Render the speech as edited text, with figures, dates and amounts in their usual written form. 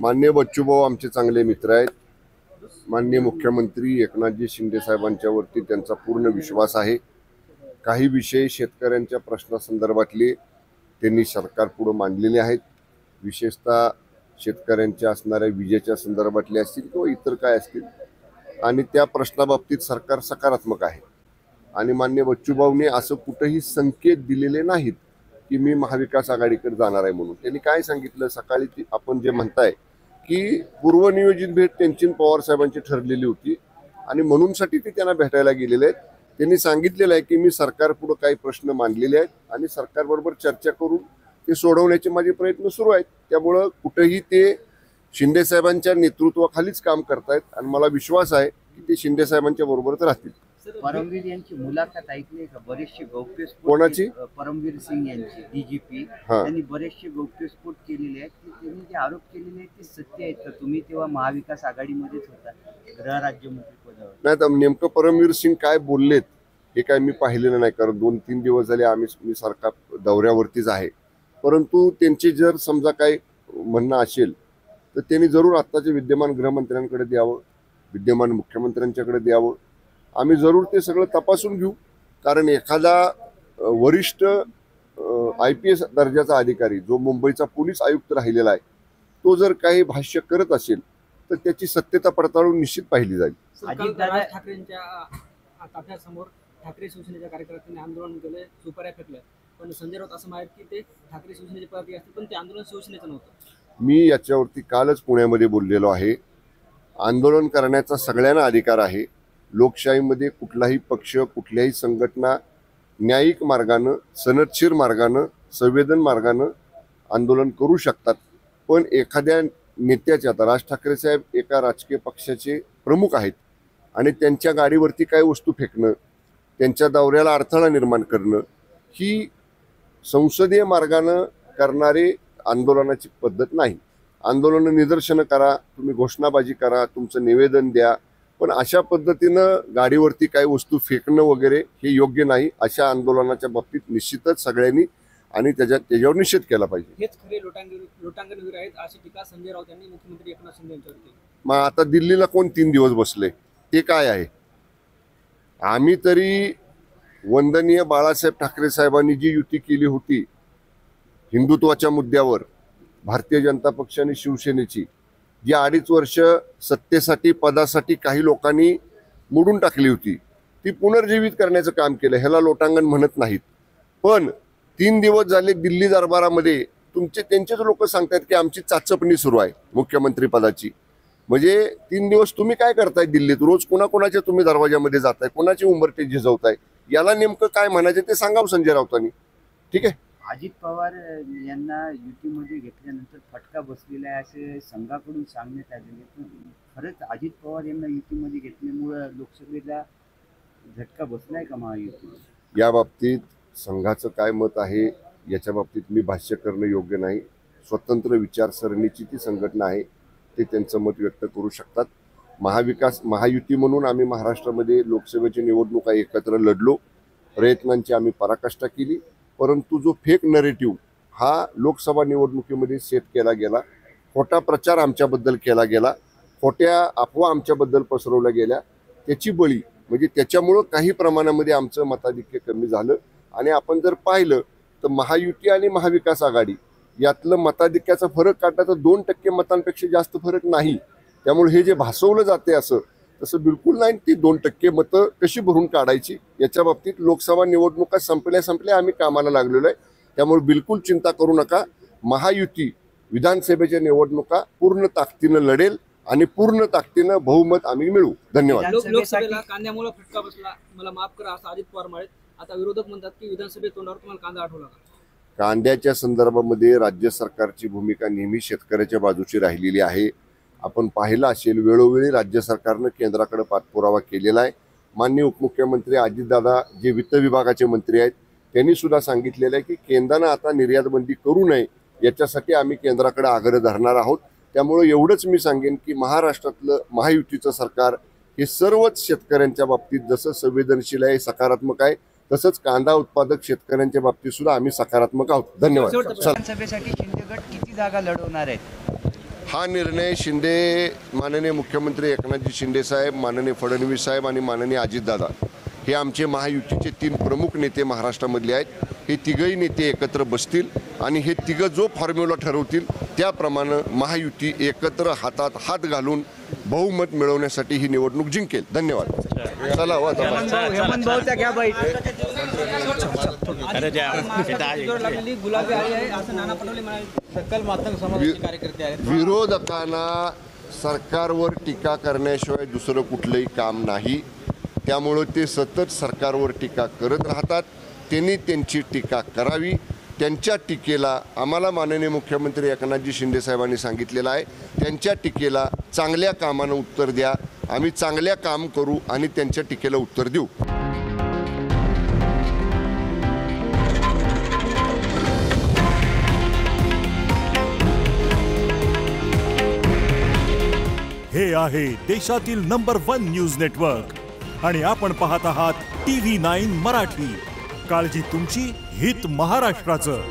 माननीय बच्चूभाऊ आमचे चांगले मित्र आहेत। माननीय मुख्यमंत्री एकनाथजी शिंदे साहेबांच्यावरती त्यांचा पूर्ण विश्वास आहे। काही विषय शेतकऱ्यांच्या प्रश्नासंदर्भातले त्यांनी सरकारपुढे मांडलेले आहेत। विशेषतः शेतकऱ्यांच्या असणाऱ्या विजेच्या संदर्भातले असतील किंवा इतर काय असतील, आणि त्या प्रश्नाबाबतीत सरकार सकारात्मक आहे। आणि माननीय बच्चूभाऊंनी असं कुठेही संकेत दिलेले नाहीत की मी महाविकास आघाडीकडे जाणार आहे म्हणून। त्यांनी काय सांगितलं, सकाळी आपण जे म्हणताय की पूर्वनियोजित भेट त्यांची पवार साहेबांची ठरलेली होती आणि म्हणूनसाठी ते त्यांना भेटायला गेलेले आहेत। त्यांनी सांगितलेलं आहे की मी सरकारपुढे काही प्रश्न मांडलेले आहेत आणि सरकारबरोबर चर्चा करून ते सोडवण्याचे माझे प्रयत्न सुरू आहेत। त्यामुळे कुठेही ते शिंदे साहेबांच्या नेतृत्वाखालीच काम करतायत आणि मला विश्वास आहे की ते शिंदे साहेबांच्या बरोबरच राहतील। परमवीर यांची मुलाखत ऐकली का? बरेचसे गौप्यस्फोट कोणाची? परमवीर सिंग यांची, डीजीपी त्यांनी बरेचसे गौप्यस्फोट केलेले आहेत। त्यांनी जे आरोप केलेले आहेत ते सत्य आहेत का? तुम्ही तेव्हा महाविकास आघाडीमध्येच होता, गृहराज्यमंत्री पदावर। नाही तर नेमकं परमवीर सिंग काय बोललेत हे काय मी पाहिलेलं नाही, कारण 2-3 दिवस झाले मी सरकार दौऱ्यावरतीच आहे। परंतु त्यांचे जर समजा काय म्हणणं असेल तर त्यांनी जरूर आत्ताचे विद्यमान गृहमंत्र्यांकडे द्यावं, विद्यमान मुख्यमंत्र्यांच्याकडे द्यावं। आम्ही जरूर ते सगळं तपासून घेऊ, कारण एखादा वरिष्ठ IPS दर्जाचा अधिकारी जो मुंबईचा पोलीस आयुक्त राहिलेला आहे तो जर काही भाष्य करत असेल तर त्याची सत्यता पडताळून निश्चित पाहिली जाईल। राज ठाकरेंच्या ताफ्यासमोर ठाकरे शिवसेनेच्या कार्यकर्त्यांनी आंदोलन केले, सुपाऱ्या फेकल्या, पण संजय राऊत असं माहित की ते ठाकरे शिवसेनेचे पदाधिकारी असतील पण ते आंदोलन शिवसेनेचं नव्हतं। मी याच्यावरती कालच पुण्यामध्ये बोललेलो आहे। आंदोलन करण्याचा सगळ्यांना अधिकार आहे। लोकशाहीमध्ये कुठलाही पक्ष, कुठल्याही संघटना न्यायिक मार्गानं, सनदशीर मार्गानं, संवेदन मार्गानं आंदोलन करू शकतात। पण एखाद्या नेत्याचे, आता राज ठाकरे साहेब एका राजकीय पक्षाचे प्रमुख आहेत आणि त्यांच्या गाडीवरती काही वस्तू फेकणं, त्यांच्या दौऱ्याला अडथळा निर्माण करणं ही संसदीय मार्गानं करणारे आंदोलनाची पद्धत नाही। आंदोलन निदर्शनं करा, तुम्ही घोषणाबाजी करा, तुमचं निवेदन द्या, पण अशा पद्धतीनं गाडीवरती काही वस्तू फेकणं वगैरे हे योग्य नाही। अशा आंदोलनाच्या बाबतीत निश्चितच सगळ्यांनी आणि त्याच्यावर निषेध केला पाहिजे। हेच खरे लोटांगणवीर आहेत अशी टीका संजय राऊत यांनी मुख्यमंत्री एकनाथ शिंदे यांच्यावर केली। मग आता दिल्लीला कोण 3 दिवस बसले ते काय आहे? आम्ही तरी वंदनीय बाळासाहेब ठाकरे साहेबांनी जी युती केली होती हिंदुत्वाच्या मुद्द्यावर, भारतीय जनता पक्ष आणि शिवसेनेची, जी 2.5 वर्ष सत्तेसाठी पदासाठी काही लोकांनी मोडून टाकली होती, ती पुनर्जीवित करण्याचं काम केलं। ह्याला लोटांगण म्हणत नाहीत। पण 3 दिवस झाले दिल्ली दरबारामध्ये त्यांचेच लोक सांगतात की आमची चाचपणी सुरू आहे मुख्यमंत्री पदाची। म्हणजे 3 दिवस तुम्ही काय करताय दिल्लीत? रोज कोणाकोणाच्या तुम्ही दरवाजामध्ये जाताय, कोणाची उंबरठे झिजवताय? याला नेमकं काय म्हणायचं ते सांगावं संजय राऊतांनी। ठीक आहे, अजित पवार यांना युतीमध्ये घेतल्यानंतर फटका बसलेला आहे असे संघाकडून सांगण्यात आलेले, पण खरंच अजित पवार यांना युतीमध्ये घेतल्यामुळे लोकसभेला झटका बसलाय का महायुतीला? या बाबतीत संघाचं काय मत आहे याच्या बाबतीत मी भाष्य करणं योग्य नाही। स्वतंत्र विचारसरणीची ती संघटना आहे, ते त्यांचं मत व्यक्त करू शकतात। महायुती म्हणून आम्ही महाराष्ट्रामध्ये लोकसभेची निवडणुका एकत्र लढलो, प्रयत्नांची आम्ही पराकाष्ठा केली, परंतु जो फेक नरेटिव्ह हा लोकसभा निवडणुकीमध्ये सेट केला गेला, खोटा प्रचार आमच्याबद्दल केला गेला, खोट्या अफवा आमच्याबद्दल पसरवल्या गेल्या, त्याची बळी म्हणजे त्याच्यामुळं काही प्रमाणामध्ये आमचं मताधिक्य कमी झालं। आणि आपण जर पाहिलं तर महायुती आणि महाविकास आघाडी यातलं मताधिक्याचा फरक काढला तर 2% मतांपेक्षा जास्त फरक नाही। त्यामुळे हे जे भासवलं जाते तसं बिलकुल नाही। ती 2% मतं कशी भरून काढायची याच्या बाबतीत लोकसभा निवडणुका संपल्या आम्ही कामाला लागलेलो आहे। त्यामुळे बिलकुल चिंता करू नका। महायुती विधानसभेच्या निवडणुका पूर्ण ताकदीनं लढेल आणि पूर्ण ताकदीनं बहुमत आम्ही मिळवू। धन्यवाद। लोकसभेला कांद्यामुळे फटका बसला, मला माफ करा असं अजित पवार म्हणाले। आता विरोधक म्हणतात की विधानसभेत तोंडावर तुम्हाला कांदा आठवला का? कांद्याच्या संदर्भामध्ये राज्य सरकारची भूमिका नेहमी शेतकऱ्याच्या बाजूची राहिलेली आहे। आपण पाहिलं असेल वेळोवेळी राज्य सरकारनं केंद्राकडे पाठपुरावा केलेला आहे। माननीय उपमुख्यमंत्री अजितदादा जे वित्त विभागाचे मंत्री आहेत त्यांनी सुद्धा सांगितलेलं आहे की केंद्रानं आता निर्यात बंदी करू नये याच्यासाठी आम्ही केंद्राकडे आग्रह धरणार आहोत। त्यामुळे एवढंच मी सांगेन की महाराष्ट्रातलं महायुतीचं सरकार हे सर्वच शेतकऱ्यांच्या बाबतीत जसं संवेदनशील आहे, सकारात्मक आहे, तसंच कांदा उत्पादक शेतकऱ्यांच्या बाबतीत सुद्धा आम्ही सकारात्मक आहोत। धन्यवाद। विधानसभेसाठी शिंदे गट किती जागा लढवणार आहेत? हा निर्णय माननीय मुख्यमंत्री एकनाथजी शिंदे साहेब, माननीय फडणवीस साहेब आणि माननीय अजितदादा हे आमचे महायुतीचे 3 प्रमुख नेते महाराष्ट्रामधले आहेत. हे तिघही नेते एकत्र बसतील आणि हे तिघं जो फॉर्म्युला ठरवतील त्याप्रमाणे महायुती एकत्र हातात हात घालून बहुमत मिळवण्यासाठी ही निवडणूक जिंकेल. धन्यवाद. चला हो आता. गुलाबी आळी आहे असं नाना पटोले म्हणाले. सकल मातंग समाजाचे कार्यकर्ते आहेत. विरोधकांना सरकारवर टीका करण्याशिवाय दुसरं कुठलंही काम नाही. त्यामुळं ते सतत सरकारवर टीका करत राहतात. त्यांनी त्यांची टीका करावी. त्यांच्या टीकेला आम्हाला माननीय मुख्यमंत्री एकनाथजी शिंदे साहेबांनी सांगितलेलं आहे, त्यांच्या टीकेला चांगल्या कामानं उत्तर द्या. आम्ही चांगल्या काम करू आणि त्यांच्या टीकेला उत्तर देऊ. हे आहे देशातील नंबर 1 न्यूज नेटवर्क आणि आपण पाहत आहात TV9 मराठी. काळजी तुमची, हित महाराष्ट्राचं.